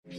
On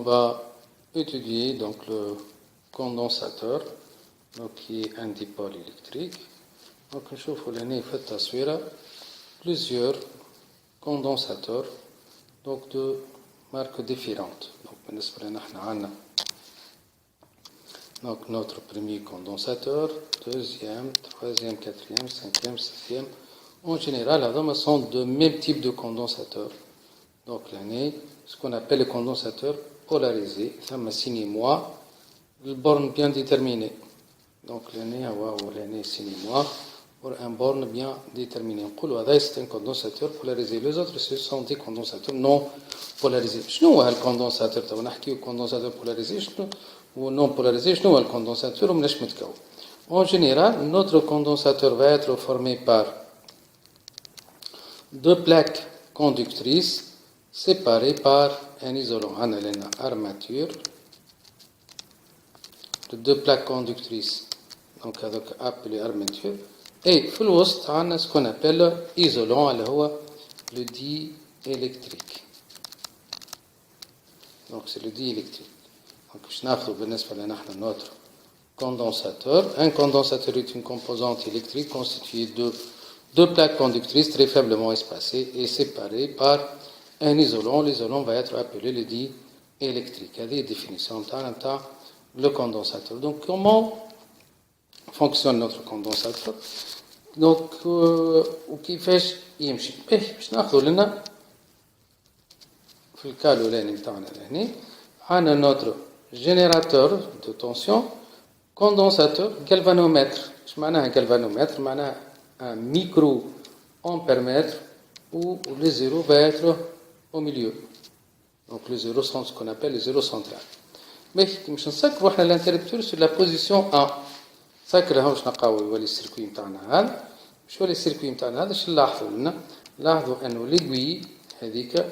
va étudier donc le condensateur donc qui est un dipôle électrique. Donc نشوفوا لهنا في التصويرة plusieurs condensateurs donc de marques différentes. Donc بالنسبة لنا احنا عندنا donc notre premier condensateur, deuxième, troisième, quatrième, cinquième, sixième. En général, هذوما sont de même type de condensateur. Donc l'année, ce qu'on appelle le condensateur polarisé, ça m'a signé moi, le borne bien déterminé. Donc l'année, l'année signé moi pour un borne bien déterminé. C'est un condensateur polarisé. Les autres, ce sont des condensateurs non polarisés. شنو هو الكوندنساتور؟ تو نحكيو condensateur polarisé ou non polarisé. شنو هو الكوندنساتور ومناش متكون؟ En général, notre condensateur va être formé par deux plaques conductrices séparées par un isolant. On a une armature de deux plaques conductrices, donc appelé armature. Et في on a ce qu'on appelle isolant, le diélectrique. Donc c'est le diélectrique. Donc je n'ai notre condensateur. Un condensateur est une composante électrique constituée de deux plaques conductrices très faiblement espacées et séparées par un isolant. L'isolant va être appelé le diélectrique. Il y a des définitions de le condensateur. Donc comment fonctionne notre condensateur? Donc وكيفاش يمشي؟ باش ناخذوا لنا في الكال الاولاني نتاعنا لهنا عندنا notre générateur de tension condensateur galvanomètre. ايش معناها galvanomètre؟ معناها un micro ampèremètre où le zéro va être au milieu. Donc le zéro c'est ce qu'on appelle le zéro central. Mais باش نسكروا احنا l'interrupteur sur la position 1. سكرها باش نلقاو يولي السيركوي نتاعنا هذا. باش يولي السيركوي نتاعنا هذا اش نلاحظوا لنا؟ نلاحظوا انه ليغوي هذيك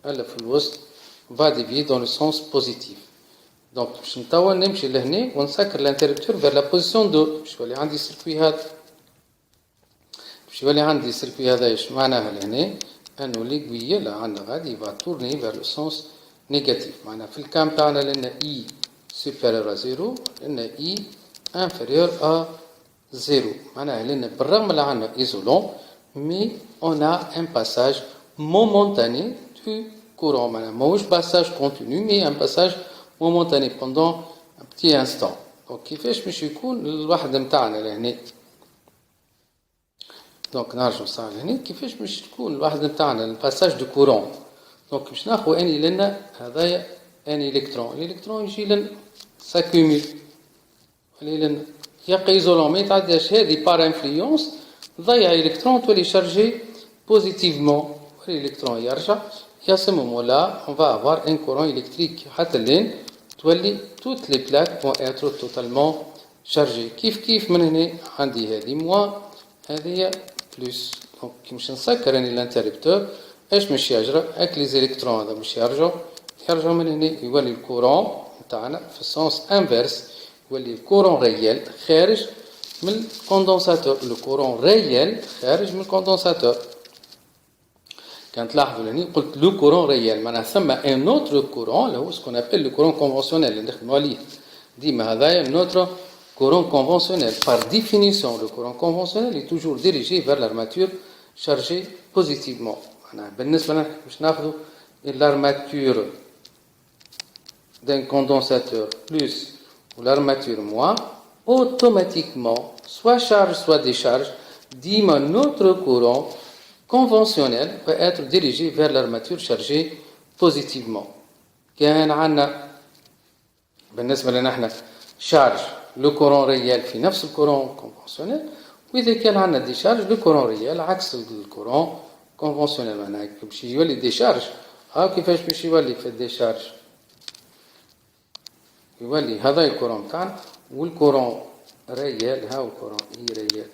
اللي في الوسط va dévier dans le sens positif. Donc باش نتوا نمشي لهنا ونسكر l'interrupteur vers la position 2. باش يولي عندي السيركوي هذا. باش يولي عندي السيركوي هذا ايش معناها لهنا؟ انه ليغوي اللي عندنا غادي va tourner vers le sens négatif. معناها في الكام تاعنا لنا I supérieur à 0 لنا I inférieur à 0. معناها لنا بالرغم اللي عندنا isolant mais on a un passage momentané du courant. معناها ماهوش passage continu mais un passage momentané pendant un petit instant. Donc كيفاش باش يكون الوحدة نتاعنا لهنا؟ دونك نرجعوا صار لهنا كيفاش باش تكون الوحدة نتاعنا الباساج دو كورون. دونك باش ناخذ اني لنا هذايا ان الكترون. الالكترون يجي لنا ساكوميل ولي لنا يبقى ايزولون ما يتعداش هذه بار انفلونس ضيع الكترون تولي شارجي بوزيتيفمون والالكترون يرجع يا ce moment-là on va avoir un courant électrique حتى لين تولي toutes les plaques vont être totalement chargées. كيف من هنا عندي هذه موا هذه بلس. دونك كي باش نسكر اني الانتربتور ايش باش يجرى؟ هاك لي زيليكترون هذا باش يرجعوا من هنا يولي الكورون نتاعنا في السونس انفيرس يولي الكورون ريال خارج من الكوندنساتور. لو كورون ريال خارج من الكوندنساتور. كان تلاحظوا لهني قلت لو كورون ريال معناها ثم ان اوتر كورون اللي هو سكون ابل لو كورون كونفونسيونيل اللي نخدموا عليه ديما هذايا نوتر courant conventionnel. Par définition, le courant conventionnel est toujours dirigé vers l'armature chargée positivement. L'armature d'un condensateur plus ou l'armature moins, automatiquement, soit charge, soit décharge, notre courant conventionnel va être dirigé vers l'armature chargée positivement. كان عندنا بالنسبة لنا احنا charge le courant réel في نفس الكورون conventionnel وإذا كان عندنا décharge le courant réel عكس الكورون conventionnel. معناها باش يولي décharge كيفاش باش يولي في الديشارج؟ يولي هذا الكورون تاعنا والكورون ريال الكورون ريال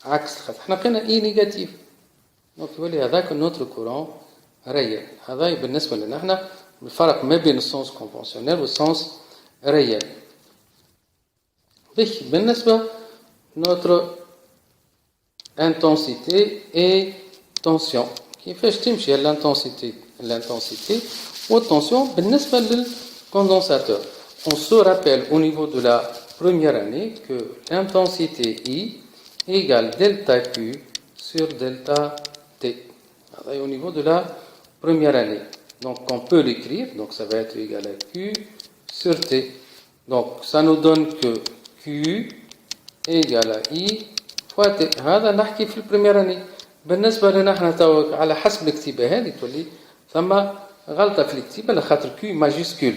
عكس خاطر احنا لقينا اي نيجاتيف دونك يولي هذاك نوتر كورون ريال. هذا بالنسبة لنا احنا الفرق ما بين السونس كونفونسيونيل والسونس ريال. بالنسبة نوتر intensité et tension كيفاش تمشي l'intensité والtension بالنسبة للcondensateur. On se rappelle au niveau de la première année que l'intensité I égale delta Q sur delta T. Au niveau de la première année. Donc on peut l'écrire, donc ça va être égal à Q sur T. Donc ça nous donne que Q égale à I fois T. هذا نحكي في البريمير اني. بالنسبة لنا احنا تو على حسب الكتيبة هذه تولي ثم غلطة في الكتيبة لخاطر Q ماجيسكول.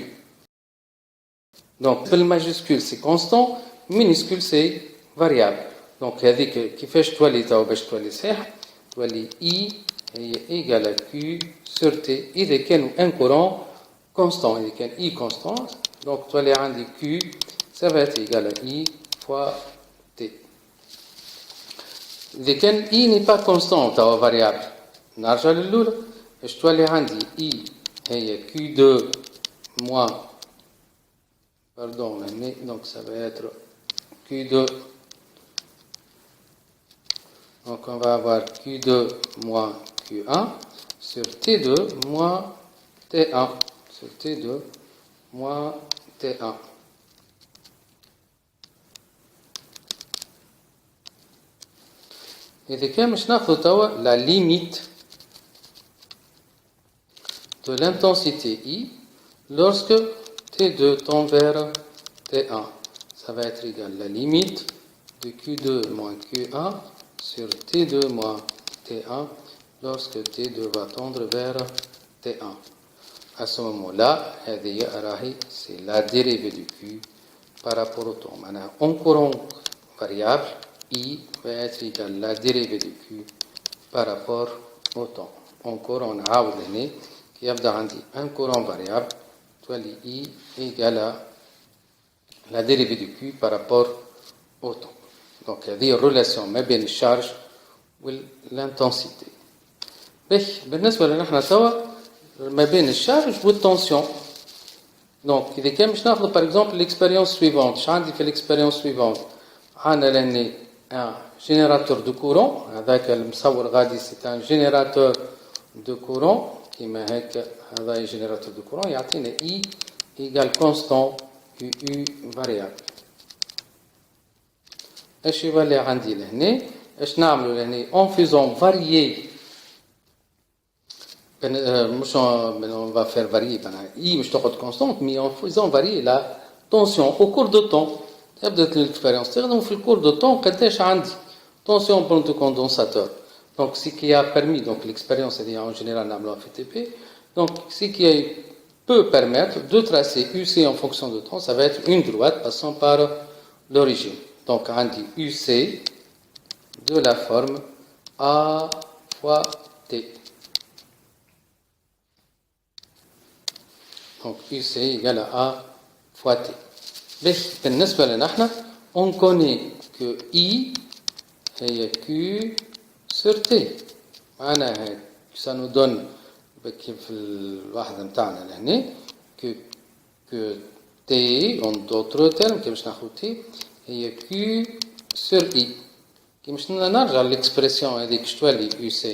Donc بالماجيسكول سي كونستون minuscule سي variable. Donc هذيك كيفاش تولي تو باش تولي صحيح تولي I هي égal à Q sur T إذا كان un courant constant. إذا كان I constant donc تولي عندي Q ça va être égal à I fois T. إذا كان I n'est pas constant توا variable نرجع للأولى باش تولي عندي I هي Q2 moins pardon donc ça va être Q2 donc on va avoir Q2 moins Q1 sur T2 moins T1 sur T2 moins T1. إذا كان مش ناخذ توا la limite de l'intensité I lorsque T2 tend vers T1. Ça va être égal à la limite de Q2 moins Q1 sur T2 moins T1 lorsque T2 va tendre vers T1. À ce moment-là, c'est la dérivée du Q par rapport au temps. Maintenant, en courant variable, I va être égal à la dérivée du Q par rapport au temps. En courant عاود qui يبدأ عندي un courant variable, تولي I égale à la dérivée du Q par rapport au temps. Donc هذه الريلاسيون ما بين الشارج والintensité. بالنسبة لنا احنا توا ما بين الشارج والتنسيون. Donc إذا كان مش ناخذ par exemple l'expérience suivante. شو عندي في l'expérience suivante؟ عندنا لأني un générateur de courant. هذاك المصور غادي c'est un générateur de courant كيما هيك. هذا générateur de courant يعطينا I égale constant U variable. ايش يولي عندي لهنا؟ ايش نعملوا لهنا؟ en faisant varier on va faire varier I مش تاخذ constante mais en faisant varier la tension au cours de temps. بدات l'expérience تخدم في الكور دو طون قداش عندي tension pour le condensateur. Donc ce qui a permis donc l'expérience en général نعملوها في TP. Donc ce qui peut permettre de tracer UC en fonction de temps, ça va être une droite passant par l'origine. Donc عندي UC de la forme A fois T. Donc UC égale à A fois T. بالنسبة لنا احنا on connaît que I هي Q sur T. معناها هيك ça nous donne كيف الواحدة متاعنا لهنا que T en d'autres termes كيفاش ناخذ T هي Q sur I. كيفاش نرجع للإكسبرسيون هذيك اش تولي UC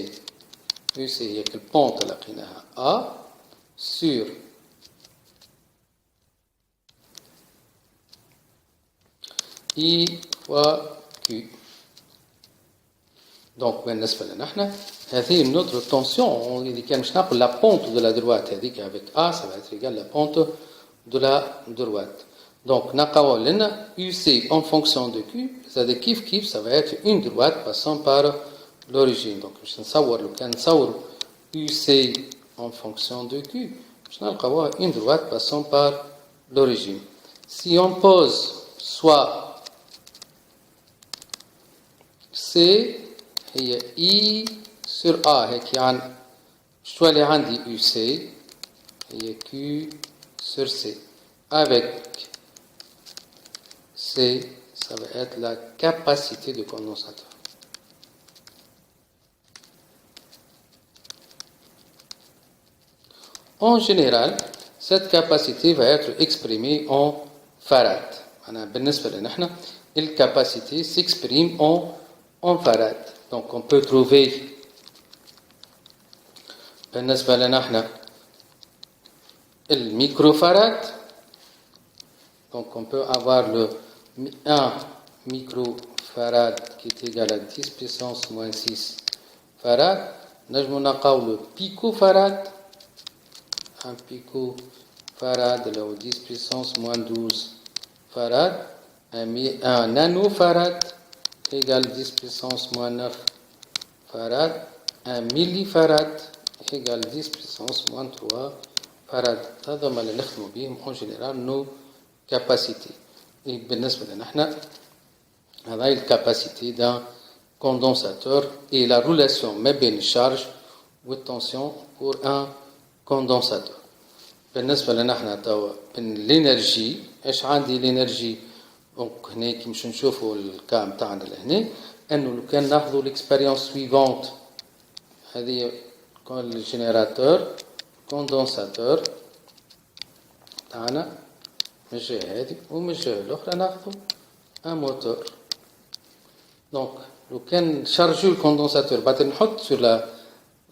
هي البونت اللي لقيناها A sur I fois Q. Donc بالنسبة لنا احنا هذه notre tension اللي كان مش نقول la pente de la droite هذيك avec A ça va être égal à la pente de la droite. Donc نلقاو لنا UC en fonction de Q ça كيف ça va être une droite passant par l'origine. Donc باش نصور لو كان نصور UC en fonction de Q باش نلقاوها une droite passant par l'origine. Si on pose soit C هي I sur A هيك يعني شو اللي عندي UC هي Q sur C avec C ça va être la capacité du condensateur. En général, cette capacité va être exprimée en farad. بالنسبة لنا احنا الكاباسيتي s'exprime en farad. Donc on peut trouver بالنسبة لنا احنا الميكروفاراد. Donc on peut avoir le 1 microfarad qui est égal à 10 puissance moins 6 farad. نجم نلقاو le picofarad. Un picofarad là 10 puissance moins 12 farad. Un nanofarad égale 10 puissance moins 9 farad. Un millifarad égale 10 puissance moins 3 farad. هذا ما اللي نخدموا بهم en général nos capacités. Et بالنسبة لنا احنا هذا الكاباسيتي d'un condensateur et la relation ما بين الشارج والتنسيون pour un condensateur. بالنسبة لنا احنا توا الانرجي ايش عندي الانرجي. دونك هنا كي باش نشوفوا الكا نتاعنا لهنا انه لو كان ناخذوا ليكسبيريونس سويفونت هذه الجينيراتور كوندنساتور تاعنا من الجهه هذه ومن الجهه الاخرى ناخذوا ان موتور. دونك لو كان نشارجيو الكوندنساتور بعد نحط sur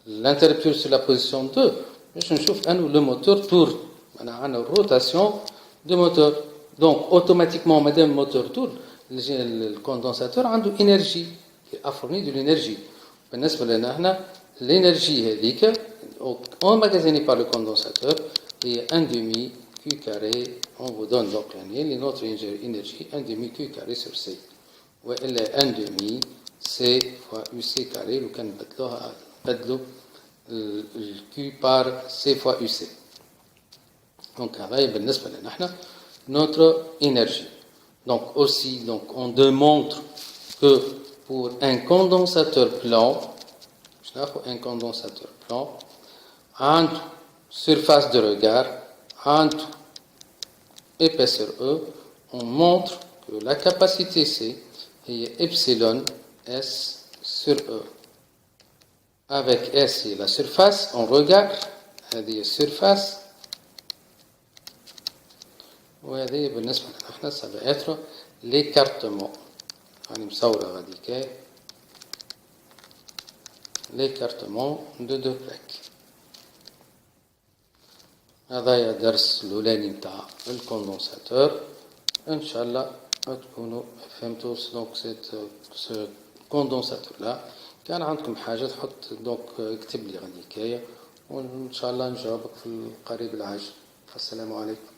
l'interrupteur sur la position 2 باش نشوف انه لو موتور تور عندنا الروتاسيون دو موتور. دونك اوتوماتيكمون مادام الموتور تور الكوندنساتور عنده انرجي افورني دو الانرجي. بالنسبه لنا احنا الانرجي هذيك emmagasinée par le condensateur est 1 demi Q carré. On vous donne donc يعني notre énergie 1 demi Q carré sur C وإلا 1 demi C fois UC carré. لو كان نبدلوا le Q par C fois UC. Donc هذا بالنسبة لنا احنا notre énergie. Donc aussi donc on démontre que pour un condensateur plan, un condensateur plan entre surface de regard entre épaisseur E, on montre que la capacité C est epsilon S sur E. Avec S et la surface, on regarde هذه السيرفاس وهذه بالنسبة لنا احنا ça va être l'écartement. يعني مصورة غادي l'écartement de deux plaques. هذا درس الأولاني نتاع الكوندنساتور. إن شاء الله تكونوا فهمتوا دونك سو كوندنساتور لا. كان عندكم حاجة تحط دونك اكتب لي غادي وإن شاء الله نجاوبك في القريب العاجل. السلام عليكم.